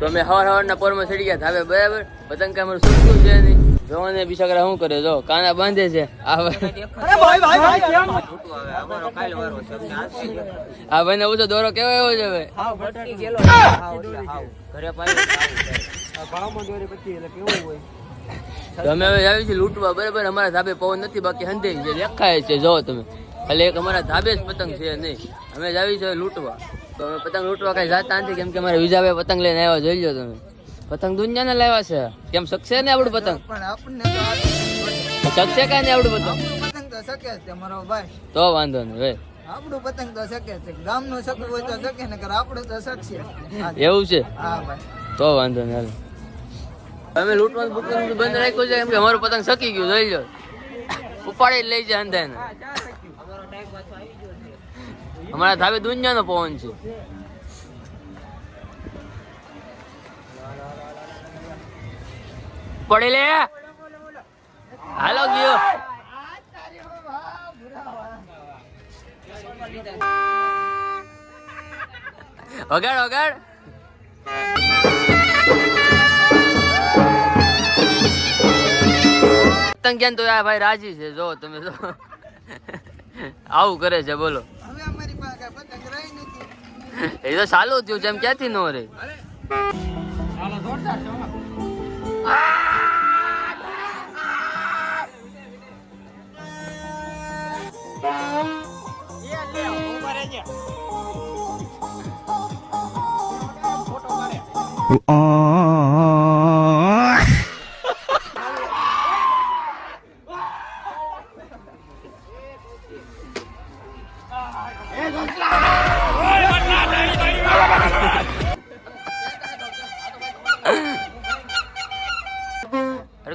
તો અમે હવારના પોરમાં ચડી ગયા ધાબે બરાબર. પતંગ કામ સુટતું છે નહીં. જોવાને બિચારા શું કરે જો કાના બાંધે છે. આ ભાઈ ને ઊંચો દોરો કેવો એવો છે ભાઈ. અમે હવે આવી છીએ લૂંટવા બરાબર. અમારા ધાબે પવન નથી બાકી હંધે છે દેખાય છે. જો તમે ખાલી એક અમારા ધાબે જ પતંગ છે નહીં. અમે જ આવી છે લૂંટવા. તો અમે પતંગ લૂંટવા કઈ જાતા નથી કેમ કે અમારે વિજાભાઈ પતંગ લઈને આવ્યા. જોઈ લો તમે પતંગ દુનિયાને લાવ્યા છે. કેમ શકશે ને આવડું પતંગ શકશે કઈ ને આવડું પતંગ તો વાંધો નહીં ભાઈ. આપણું પતંગ તો શકે છે. ગામનું શકવું હોય તો શકે ને આપણું તો શકશે. એવું છે હા ભાઈ તો વાંધો નહીં. અમે લૂંટવાનું બુકવાનું બંધ રાખ્યું છે કેમ કે અમારું પતંગ સકી ગયું. જોઈ લો ઉપાડી લઈ જાય અંધાય ને. અમારા ધાબે દુનિયાનો પવન છે. પડી લે હાલો ગયો. વગાડ વગાડ. પતંગ ક્યાં તો આ ભાઈ રાજી છે. જો તમે જો આવું કરે છે બોલો. હવે અમારી પાસે પતંગ રહી નથી. એ તો ચાલુ થયું છે એમ ક્યાંથી ન રે.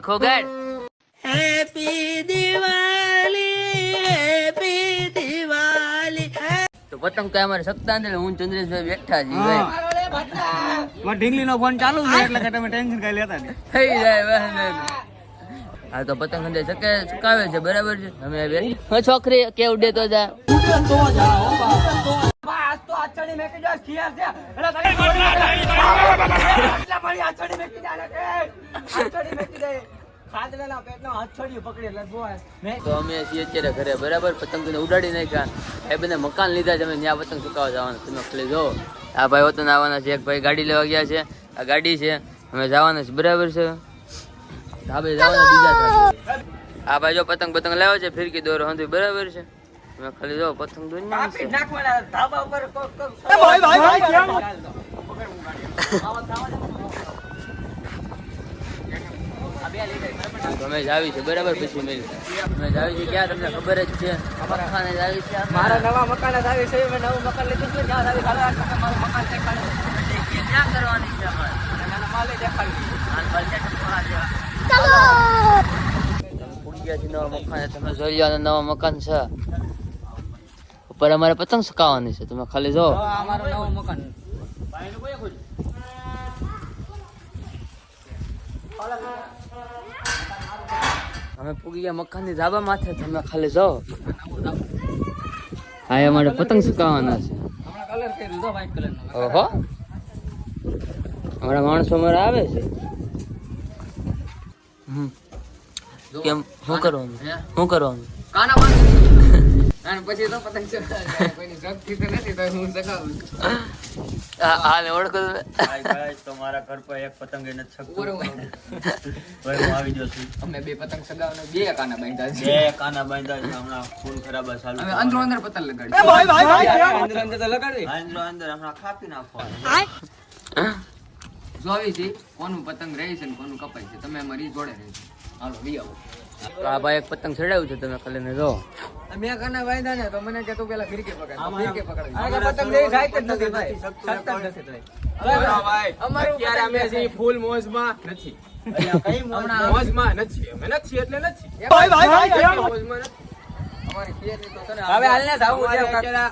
ખોગાડ હેપી દિવાળી હેપી દિવાળી. તો પતંગ કઈ અમારે સત્તા ને હું ચંદ્રેશભાઈ બેઠા છીએ ભાઈ. ઢીંગલી નો ફોન ચાલુ છે એટલે કે તમે ટેન્શન કઈ લેતા નહીં. થઈ જાય વાંધો નહીં. હા તો પતંગ અંદર સુકાવે છે બરાબર છે. અમે હવે છોકરી કે ઉડે તો જા. તો અમે છીએ અત્યારે ઘરે બરાબર. પતંગ ઉડાડી નાખ્યા. એ બધા મકાન લીધા છે. અમે ત્યાં પતંગ સુકાવા જવાના. તમે ખાલી જો આ ભાઈ વતન આવવાના છે. એક ભાઈ ગાડી લેવા ગયા છે. આ ગાડી છે. અમે જવાના છે બરાબર છે. ધાબે જવાના બીજા ધાબે. આ ભાઈ જો પતંગ પતંગ લાવ્યો છે. ફિરકી દોરો હંધું બરાબર છે. અમે ખાલી જો પતંગ દુનિયા છે. અમે જાવી છે બરાબર. પછી અમે જાવી છે ક્યાં તમને ખબર જ છે. મકાને જાવી છે. મારા નવા મકાન જ આવી છે. મેં નવું મકાન લીધું છે. ત્યાં આવી મારું મકાન દેખાડ્યું. ક્યાં કરવાની છે અમારે માલે દેખાડ્યું. નવા મકાન તમે જોઈ લો. નવા મકાન છે ઉપર. અમારે પતંગ સુકાવવાની છે. તમે ખાલી જો અમારું નવું મકાન. અમે પૂગી ગયા મકાન ની ધાબા માથે. તમે ખાલી જો હા અમારે પતંગ સુકાવવાના છે. કલર કરી દીધો વ્હાઈટ કલર નો. ઓહો અમારા માણસો અમારે આવે છે. કેમ શું કરવાનું શું કરવાનું કાના બાંધ અને પછી તો પતંગ ચગાવે. કોઈની શક્તિ તો નથી તો હું ચગાવું. હાલે ઓળખો તમે. ભાઈ તમારા ઘર પર એક પતંગ એને છકતો ભાઈ હું આવી ગયો છું. અમે બે પતંગ ચગાવવાનો બે કાના બાંધ્યા છે. બે કાના બાંધ્યા છે. હમણાં ખૂન ખરાબ ચાલુ. અમે અંદરો અંદર પતંગ લગાડી. અંદર અંદર તો લગાડી. અંદર અંદર હમણાં કાપી નાખવા. જોવી છે કોનું પતંગ રહે છે ને કોનું કપાય છે. તમે અમારી જોડે રહે છે. હાલો વી આવો. તો આ ભાઈ એક પતંગ ચડાવ્યું છે. તમે ખાલી ને જો મેં કાના બાંધ્યા ને તો મને કે તું પેલા ફિરકી પકડ. ફિરકી પકડ. પતંગ લઈ જાય જ નથી ભાઈ. શકતા જ નથી ભાઈ. અમારું અત્યારે અમે છીએ ફૂલ મોજમાં નથી. હમણાં મોજમાં નથી. અમે નથી એટલે નથી. મોજમાં નથી. હવે હાલને જાવું છે.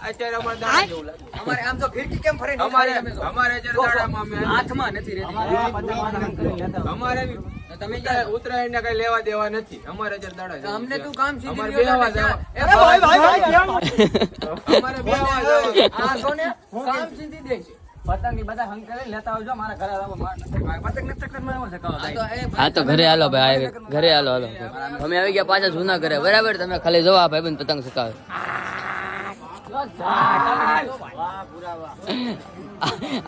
અત્યારે અમારે દાણા જેવું લાગે. અમારે આમ તો ફિરકી કેમ ફરે અમારે દાણામાં અમે હાથમાં નથી રહેતી. અમારે તમે ઉત્તરાયણ ને કઈ લેવા દેવા નથી. અમારે અત્યારે દાડા અમને તું કામ સીધી બેહવા જાવ. અમારે બેહવા જાવ. આ સોને કામ સીધી દે છે. પતંગ ની બધા હંગ કરી લેતા આવજો મારા ઘરે આવો. પતંગ નથી ચક્કર માં શકાવો ભાઈ. હા તો ઘરે હાલો ભાઈ, ઘરે હાલો હાલો. અમે આવી ગયા પાછા જૂના ઘરે, બરાબર. તમે ખાલી જોવો આ ભાઈબંધ પતંગ ચકાવે.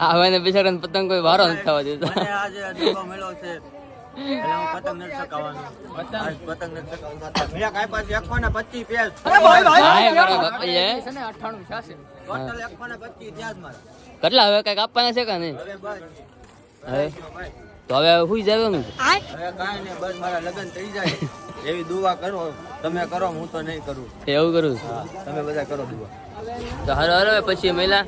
આ ભાઈને બિચારાને પતંગ કોઈ વારો નથી થવા દેતો. મને આજે દીવો મળ્યો છે એટલે હું પતંગ નથી ચકાવવાનો. આજ પતંગ નથી ચકાવવાનો. મેં કાપ્યા છે 125 પેજ. હા, એ મારા બાપાએ. છે ને 98 થશે. ટોટલ 125 ત્યાં જ મારા. કેટલા હવે કઈક આપવાના છે કે નહીં? હવે બસ હવે તો હવે સુઈ જવાનું છે. હવે કાંઈ નહીં, બસ મારા લગ્ન થઈ જાય એવી દુઆ કરો. તમે કરો, હું તો નહીં કરું. એવું કરું. હા, તમે બધા કરો દુઆ. તો હારો હારો પછી મેલા